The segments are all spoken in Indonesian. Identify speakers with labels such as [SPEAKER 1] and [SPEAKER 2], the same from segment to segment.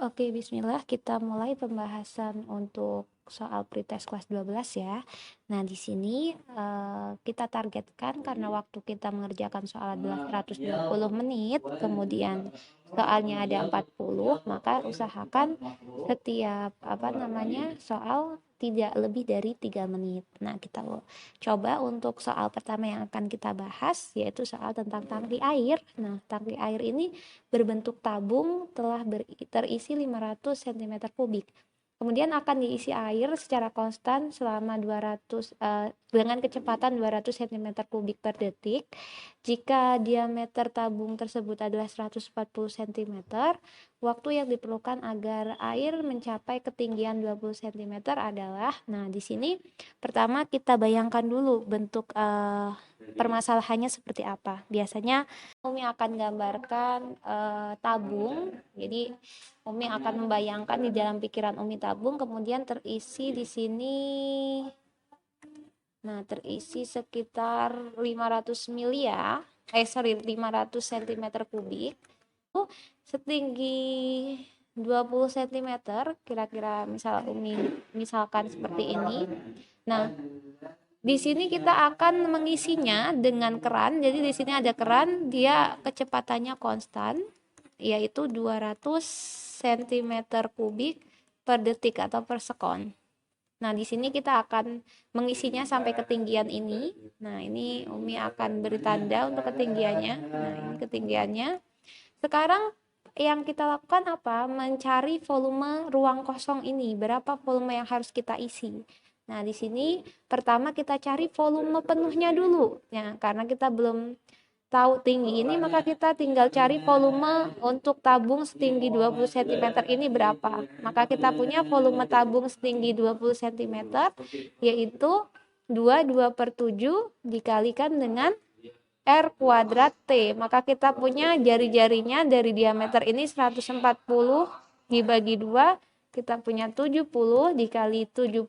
[SPEAKER 1] Oke, bismillah, kita mulai pembahasan untuk soal pretest kelas 12 ya. Nah, di sini kita targetkan karena waktu kita mengerjakan soal adalah 120 menit, kemudian soalnya ada 40, maka usahakan setiap soal tidak lebih dari 3 menit. Nah, kita coba untuk soal pertama yang akan kita bahas yaitu soal tentang tangki air. Nah, tangki air ini berbentuk tabung telah terisi 500 cm kubik. Kemudian akan diisi air secara konstan selama 200 dengan kecepatan 200 cm kubik per detik. Jika diameter tabung tersebut adalah 140 cm, waktu yang diperlukan agar air mencapai ketinggian 20 cm adalah, nah di sini pertama kita bayangkan dulu bentuk permasalahannya seperti apa. Biasanya Umi akan gambarkan tabung. Jadi Umi akan membayangkan di dalam pikiran Umi tabung, kemudian terisi di sini. Nah, terisi sekitar 500 mili ya. 500 cm kubik. Setinggi 20 cm, kira-kira misalkan seperti ini. Nah, di sini kita akan mengisinya dengan keran. Jadi di sini ada keran, dia kecepatannya konstan, yaitu 200 cm kubik per detik atau per sekon. Nah, di sini kita akan mengisinya sampai ketinggian ini. Nah, ini Umi akan beri tanda untuk ketinggiannya. Nah, ini ketinggiannya. Sekarang yang kita lakukan apa? Mencari volume ruang kosong ini. Berapa volume yang harus kita isi? Nah, di sini pertama kita cari volume penuhnya dulu. Ya, karena kita belum tahu tinggi ini, maka kita tinggal cari volume untuk tabung setinggi 20 cm ini berapa. Maka kita punya volume tabung setinggi 20 cm, yaitu 2/7 dikalikan dengan R kuadrat T. Maka kita punya jari-jarinya dari diameter ini 140 dibagi 2, kita punya 70 dikali 70,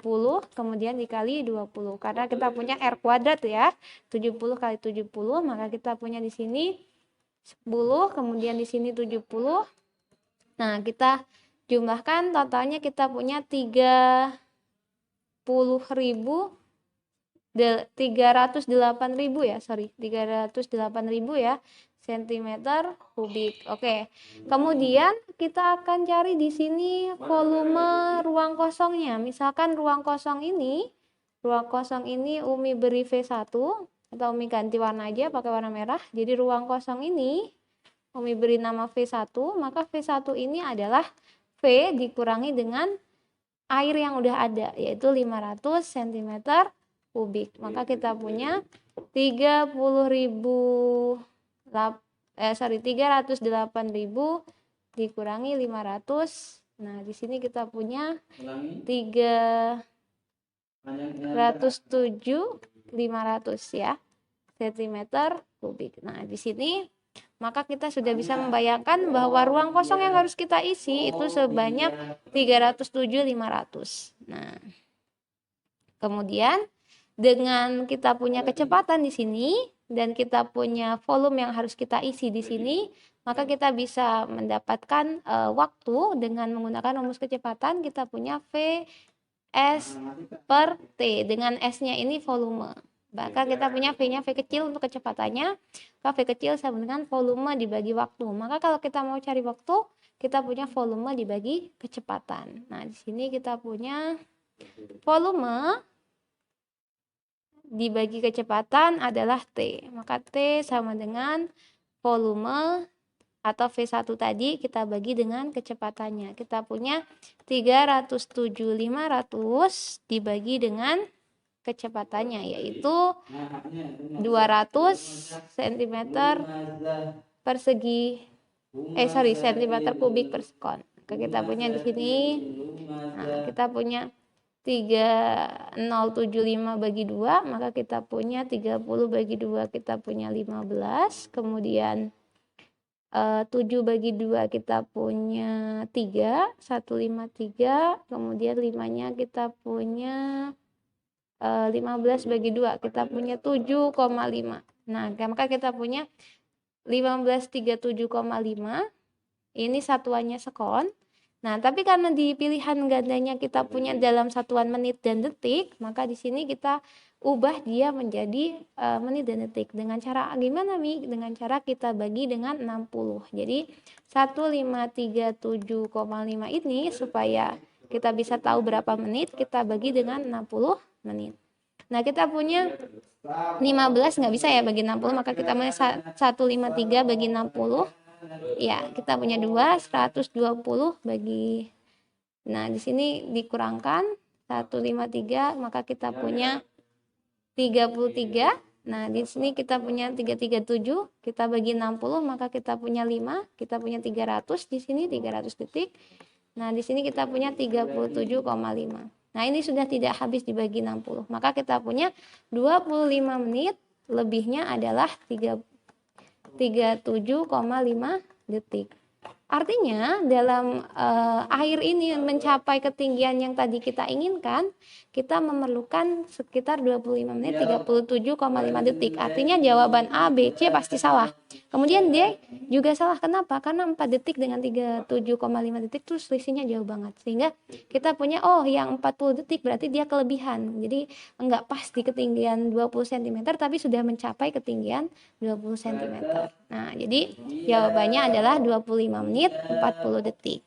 [SPEAKER 1] kemudian dikali 20. Karena kita punya R kuadrat ya, 70 kali 70, maka kita punya di sini 10, kemudian di sini 70. Nah, kita jumlahkan, totalnya kita punya 308.000 ya, sentimeter kubik. Oke. Kemudian kita akan cari di sini volume ruang kosongnya. Misalkan ruang kosong ini Umi beri V1 atau Umi ganti warna aja pakai warna merah. Jadi ruang kosong ini Umi beri nama V1, maka V1 ini adalah V dikurangi dengan air yang udah ada, yaitu 500 cm kubik. Maka kita punya 308.000 dikurangi 500. Nah, di sini kita punya 307.500 ya, centimeter kubik. Nah, di sini maka kita sudah bisa membayangkan bahwa ruang kosong yang harus kita isi itu sebanyak 307.500. Nah, kemudian dengan kita punya kecepatan di sini dan kita punya volume yang harus kita isi di sini, maka kita bisa mendapatkan waktu dengan menggunakan rumus kecepatan. Kita punya V S per T, dengan S-nya ini volume. Maka kita punya V-nya V kecil untuk kecepatannya, maka V kecil sama dengan volume dibagi waktu. Maka kalau kita mau cari waktu, kita punya volume dibagi kecepatan. Nah, di sini kita punya volume dibagi kecepatan adalah T. Maka T sama dengan volume atau V1 tadi kita bagi dengan kecepatannya. Kita punya 307.500 dibagi dengan kecepatannya, yaitu 200 cm kubik per sekon. Kita punya di sini, nah, kita punya 3075 bagi 2, maka kita punya 30 bagi 2, kita punya 15, kemudian 7 bagi 2 kita punya 3, 153, kemudian 5-nya kita punya 15 bagi 2, kita punya 7,5. Nah, maka kita punya 1537,5, ini satuannya sekon. Nah, tapi karena di pilihan gandanya kita punya dalam satuan menit dan detik, maka di sini kita ubah dia menjadi menit dan detik. Dengan cara gimana, Mi? Dengan cara kita bagi dengan 60. Jadi 1537,5 ini supaya kita bisa tahu berapa menit, kita bagi dengan 60 menit. Nah, kita punya 15 nggak bisa ya bagi 60, maka kita punya 153 bagi 60. Ya, kita punya 120 bagi. Nah, di sini dikurangkan 153, maka kita punya 33. Nah, di sini kita punya 337, kita bagi 60, maka kita punya 5, kita punya 300 di sini 300 detik. Nah, di sini kita punya 37,5. Nah, ini sudah tidak habis dibagi 60. Maka kita punya 25 menit, lebihnya adalah 37,5 detik. Artinya dalam air ini mencapai ketinggian yang tadi kita inginkan, kita memerlukan sekitar 25 menit 37,5 detik. Artinya jawaban A, B, C pasti salah. Kemudian D juga salah. Kenapa? Karena 4 detik dengan 37,5 detik itu selisihnya jauh banget. Sehingga kita punya yang 40 detik berarti dia kelebihan. Jadi enggak pas di ketinggian 20 cm tapi sudah mencapai ketinggian 20 cm. Nah, jadi jawabannya adalah 25 menit 40 detik.